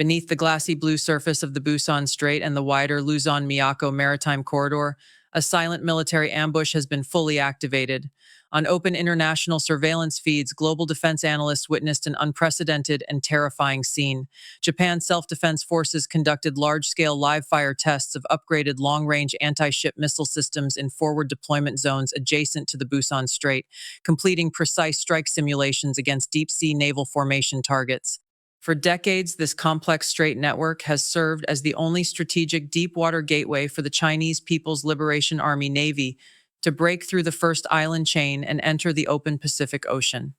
Beneath the glassy blue surface of the Busan Strait and the wider Luzon-Miyako maritime corridor, a silent military ambush has been fully activated. On open international surveillance feeds, global defense analysts witnessed an unprecedented and terrifying scene. Japan's self-defense forces conducted large-scale live-fire tests of upgraded long-range anti-ship missile systems in forward deployment zones adjacent to the Busan Strait, completing precise strike simulations against deep-sea naval formation targets. For decades, this complex strait network has served as the only strategic deep-water gateway for the Chinese People's Liberation Army Navy to break through the first island chain and enter the open Pacific Ocean.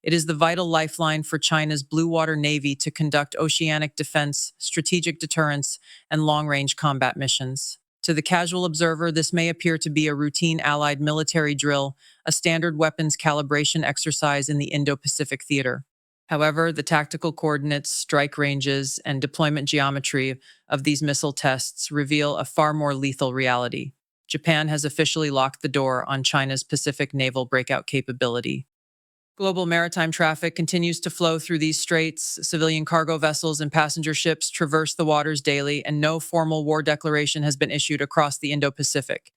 It is the vital lifeline for China's blue water navy to conduct oceanic defense, strategic deterrence, and long-range combat missions. To the casual observer, this may appear to be a routine allied military drill, a standard weapons calibration exercise in the Indo-Pacific theater. However, the tactical coordinates, strike ranges, and deployment geometry of these missile tests reveal a far more lethal reality. Japan has officially locked the door on China's Pacific naval breakout capability. Global maritime traffic continues to flow through these straits. Civilian cargo vessels and passenger ships traverse the waters daily, and no formal war declaration has been issued across the Indo-Pacific.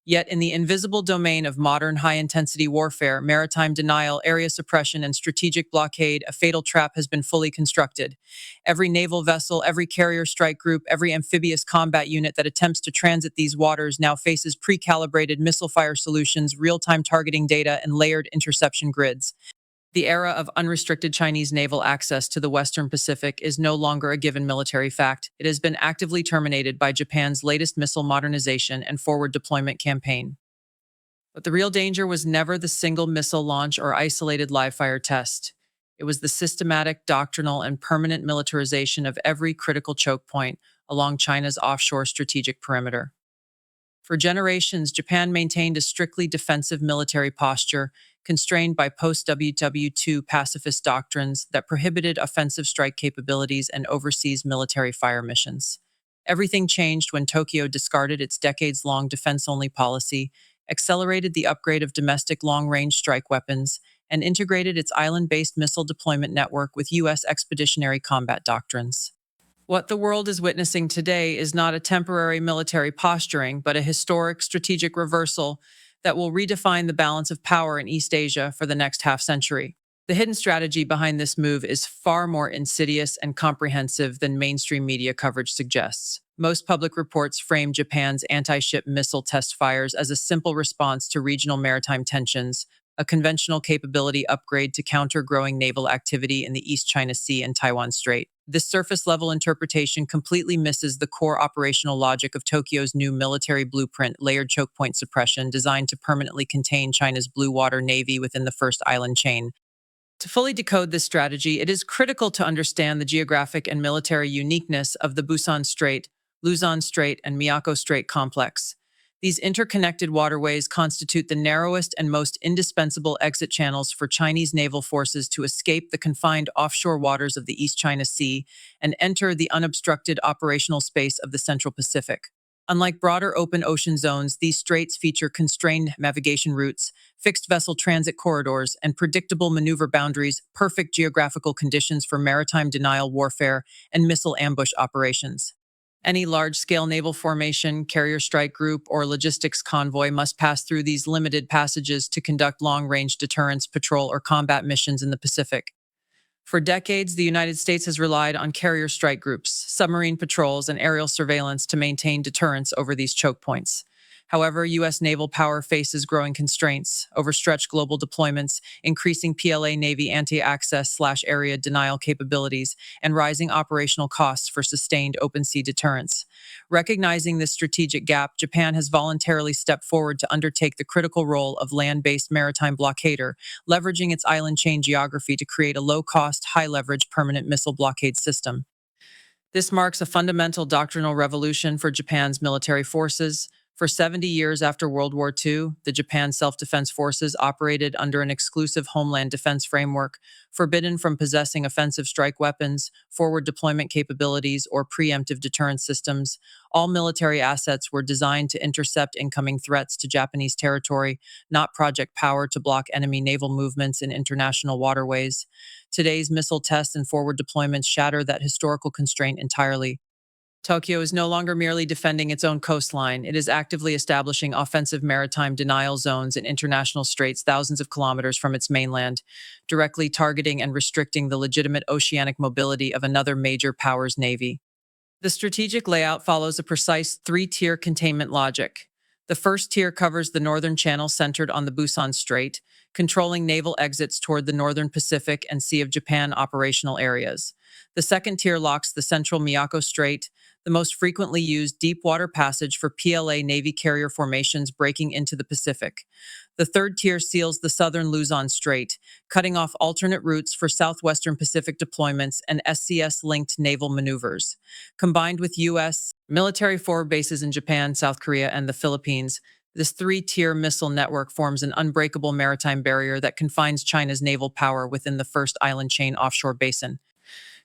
Yet in the invisible domain of modern high-intensity warfare, maritime denial, area suppression, and strategic blockade, a fatal trap has been fully constructed. Every naval vessel, every carrier strike group, every amphibious combat unit that attempts to transit these waters now faces pre-calibrated missile fire solutions, real-time targeting data, and layered interception grids. The era of unrestricted Chinese naval access to the Western Pacific is no longer a given military fact. It has been actively terminated by Japan's latest missile modernization and forward deployment campaign. But the real danger was never the single missile launch or isolated live-fire test. It was the systematic, doctrinal, and permanent militarization of every critical choke point along China's offshore strategic perimeter. For generations, Japan maintained a strictly defensive military posture, constrained by post-WW2 pacifist doctrines that prohibited offensive strike capabilities and overseas military fire missions. Everything changed when Tokyo discarded its decades-long defense-only policy, accelerated the upgrade of domestic long-range strike weapons, and integrated its island-based missile deployment network with U.S. expeditionary combat doctrines. What the world is witnessing today is not a temporary military posturing, but a historic strategic reversal that will redefine the balance of power in East Asia for the next half-century. The hidden strategy behind this move is far more insidious and comprehensive than mainstream media coverage suggests. Most public reports frame Japan's anti-ship missile test fires as a simple response to regional maritime tensions, a conventional capability upgrade to counter growing naval activity in the East China Sea and Taiwan Strait. This surface-level interpretation completely misses the core operational logic of Tokyo's new military blueprint, layered choke point suppression, designed to permanently contain China's blue water navy within the first island chain. To fully decode this strategy, it is critical to understand the geographic and military uniqueness of the Busan Strait, Luzon Strait, and Miyako Strait complex. These interconnected waterways constitute the narrowest and most indispensable exit channels for Chinese naval forces to escape the confined offshore waters of the East China Sea and enter the unobstructed operational space of the Central Pacific. Unlike broader open ocean zones, these straits feature constrained navigation routes, fixed vessel transit corridors, and predictable maneuver boundaries, perfect geographical conditions for maritime denial warfare and missile ambush operations. Any large-scale naval formation, carrier strike group, or logistics convoy must pass through these limited passages to conduct long-range deterrence, patrol, or combat missions in the Pacific. For decades, the United States has relied on carrier strike groups, submarine patrols, and aerial surveillance to maintain deterrence over these choke points. However, U.S. naval power faces growing constraints, overstretched global deployments, increasing PLA Navy anti-access/area denial capabilities, and rising operational costs for sustained open sea deterrence. Recognizing this strategic gap, Japan has voluntarily stepped forward to undertake the critical role of land-based maritime blockader, leveraging its island chain geography to create a low-cost, high-leverage permanent missile blockade system. This marks a fundamental doctrinal revolution for Japan's military forces, For 70 years after World War II, the Japan Self-Defense Forces operated under an exclusive homeland defense framework, forbidden from possessing offensive strike weapons, forward deployment capabilities, or preemptive deterrence systems. All military assets were designed to intercept incoming threats to Japanese territory, not project power to block enemy naval movements in international waterways. Today's missile tests and forward deployments shatter that historical constraint entirely. Tokyo is no longer merely defending its own coastline, it is actively establishing offensive maritime denial zones in international straits thousands of kilometers from its mainland, directly targeting and restricting the legitimate oceanic mobility of another major power's navy. The strategic layout follows a precise three-tier containment logic. The first tier covers the northern channel centered on the Busan Strait, controlling naval exits toward the northern Pacific and Sea of Japan operational areas. The second tier locks the central Miyako Strait, the most frequently used deep water passage for PLA Navy carrier formations breaking into the Pacific. The third tier seals the southern Luzon Strait, cutting off alternate routes for southwestern Pacific deployments and SCS-linked naval maneuvers. Combined with U.S. military forward bases in Japan, South Korea, and the Philippines, this three-tier missile network forms an unbreakable maritime barrier that confines China's naval power within the first island chain offshore basin.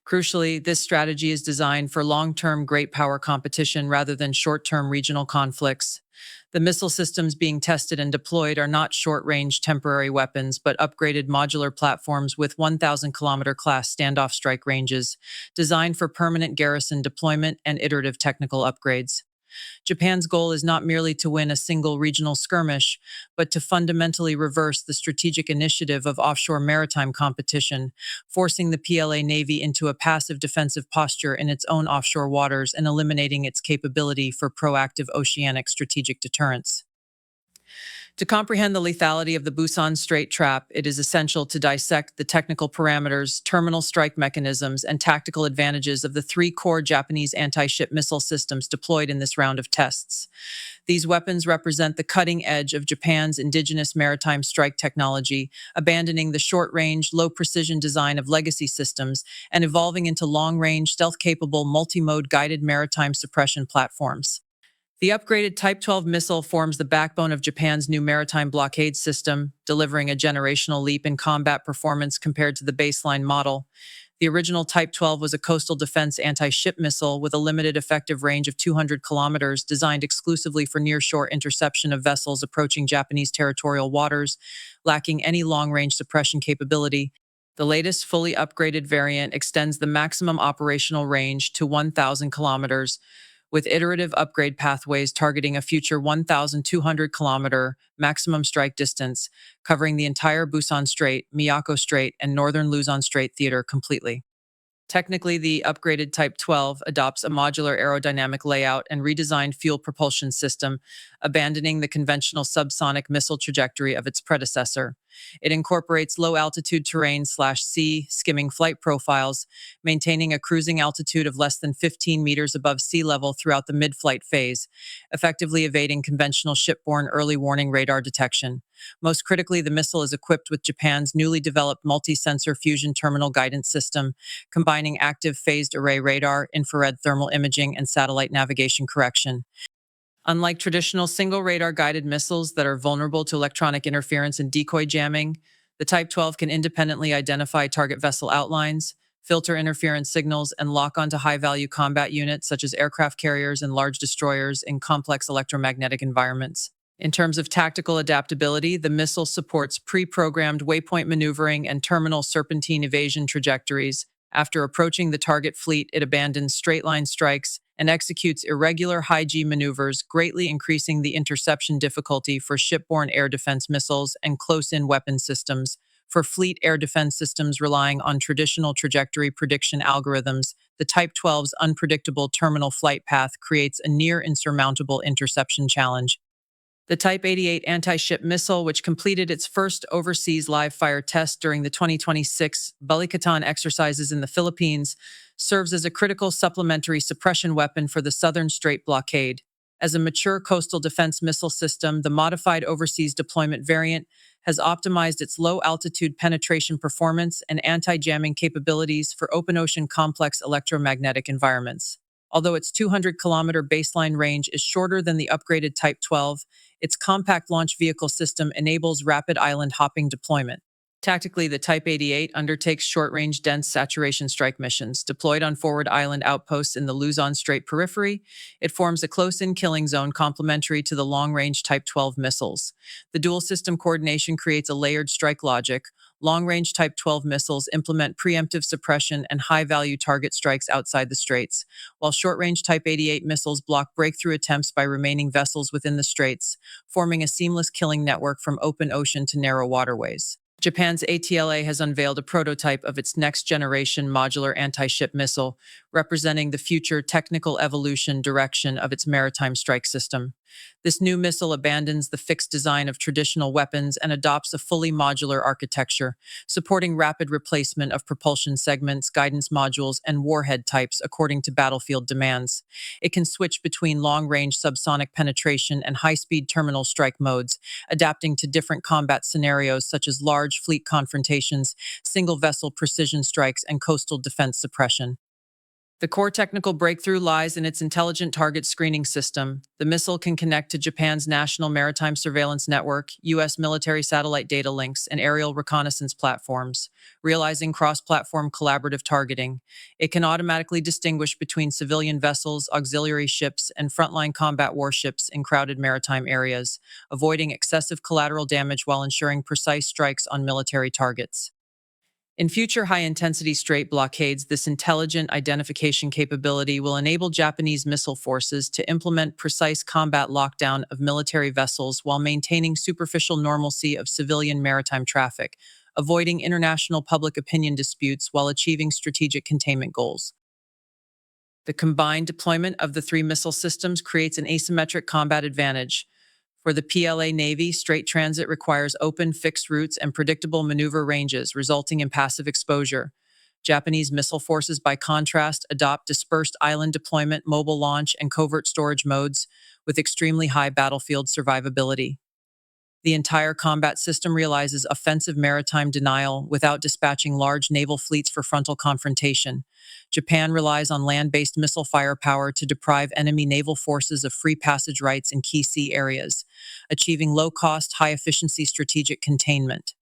Crucially, this strategy is designed for long-term great power competition rather than short-term regional conflicts. The missile systems being tested and deployed are not short-range temporary weapons, but upgraded modular platforms with 1,000-kilometer class standoff strike ranges, designed for permanent garrison deployment and iterative technical upgrades. Japan's goal is not merely to win a single regional skirmish, but to fundamentally reverse the strategic initiative of offshore maritime competition, forcing the PLA Navy into a passive defensive posture in its own offshore waters and eliminating its capability for proactive oceanic strategic deterrence. To comprehend the lethality of the Busan Strait trap, it is essential to dissect the technical parameters, terminal strike mechanisms, and tactical advantages of the three core Japanese anti-ship missile systems deployed in this round of tests. These weapons represent the cutting edge of Japan's indigenous maritime strike technology, abandoning the short-range, low-precision design of legacy systems and evolving into long-range, stealth-capable, multi-mode guided maritime suppression platforms. The upgraded Type 12 missile forms the backbone of Japan's new maritime blockade system, delivering a generational leap in combat performance compared to the baseline model. The original Type 12 was a coastal defense anti-ship missile with a limited effective range of 200 kilometers, designed exclusively for nearshore interception of vessels approaching Japanese territorial waters, lacking any long-range suppression capability. The latest fully upgraded variant extends the maximum operational range to 1,000 kilometers, with iterative upgrade pathways targeting a future 1,200-kilometer maximum strike distance, covering the entire Busan Strait, Miyako Strait, and northern Luzon Strait theater completely. Technically, the upgraded Type 12 adopts a modular aerodynamic layout and redesigned fuel propulsion system, abandoning the conventional subsonic missile trajectory of its predecessor. It incorporates low-altitude terrain/sea skimming flight profiles, maintaining a cruising altitude of less than 15 meters above sea level throughout the mid-flight phase, effectively evading conventional shipborne early warning radar detection. Most critically, the missile is equipped with Japan's newly developed multi-sensor fusion terminal guidance system, combining active phased array radar, infrared thermal imaging, and satellite navigation correction. Unlike traditional single radar guided missiles that are vulnerable to electronic interference and decoy jamming, the Type 12 can independently identify target vessel outlines, filter interference signals, and lock onto high-value combat units such as aircraft carriers and large destroyers in complex electromagnetic environments. In terms of tactical adaptability, the missile supports pre-programmed waypoint maneuvering and terminal serpentine evasion trajectories. After approaching the target fleet, it abandons straight-line strikes and executes irregular high-G maneuvers, greatly increasing the interception difficulty for shipborne air defense missiles and close-in weapon systems. For fleet air defense systems relying on traditional trajectory prediction algorithms, the Type 12's unpredictable terminal flight path creates a near-insurmountable interception challenge. The Type 88 anti-ship missile, which completed its first overseas live-fire test during the 2026 Balikatan exercises in the Philippines, serves as a critical supplementary suppression weapon for the Southern Strait blockade. As a mature coastal defense missile system, the modified overseas deployment variant has optimized its low-altitude penetration performance and anti-jamming capabilities for open-ocean complex electromagnetic environments. Although its 200-kilometer baseline range is shorter than the upgraded Type 12, its compact launch vehicle system enables rapid island hopping deployment. Tactically, the Type 88 undertakes short-range dense saturation strike missions. Deployed on forward island outposts in the Luzon Strait periphery, it forms a close-in killing zone complementary to the long-range Type 12 missiles. The dual system coordination creates a layered strike logic. Long-range Type 12 missiles implement preemptive suppression and high-value target strikes outside the straits, while short-range Type 88 missiles block breakthrough attempts by remaining vessels within the straits, forming a seamless killing network from open ocean to narrow waterways. Japan's ATLA has unveiled a prototype of its next-generation modular anti-ship missile, representing the future technical evolution direction of its maritime strike system. This new missile abandons the fixed design of traditional weapons and adopts a fully modular architecture, supporting rapid replacement of propulsion segments, guidance modules, and warhead types according to battlefield demands. It can switch between long-range subsonic penetration and high-speed terminal strike modes, adapting to different combat scenarios such as large fleet confrontations, single-vessel precision strikes, and coastal defense suppression. The core technical breakthrough lies in its intelligent target screening system. The missile can connect to Japan's National Maritime Surveillance Network, U.S. military satellite data links, and aerial reconnaissance platforms, realizing cross-platform collaborative targeting. It can automatically distinguish between civilian vessels, auxiliary ships, and frontline combat warships in crowded maritime areas, avoiding excessive collateral damage while ensuring precise strikes on military targets. In future high-intensity strait blockades, this intelligent identification capability will enable Japanese missile forces to implement precise combat lockdown of military vessels while maintaining superficial normalcy of civilian maritime traffic, avoiding international public opinion disputes while achieving strategic containment goals. The combined deployment of the three missile systems creates an asymmetric combat advantage. For the PLA Navy, strait transit requires open, fixed routes and predictable maneuver ranges, resulting in passive exposure. Japanese missile forces, by contrast, adopt dispersed island deployment, mobile launch, and covert storage modes with extremely high battlefield survivability. The entire combat system realizes offensive maritime denial without dispatching large naval fleets for frontal confrontation. Japan relies on land-based missile firepower to deprive enemy naval forces of free passage rights in key sea areas, achieving low-cost, high-efficiency strategic containment.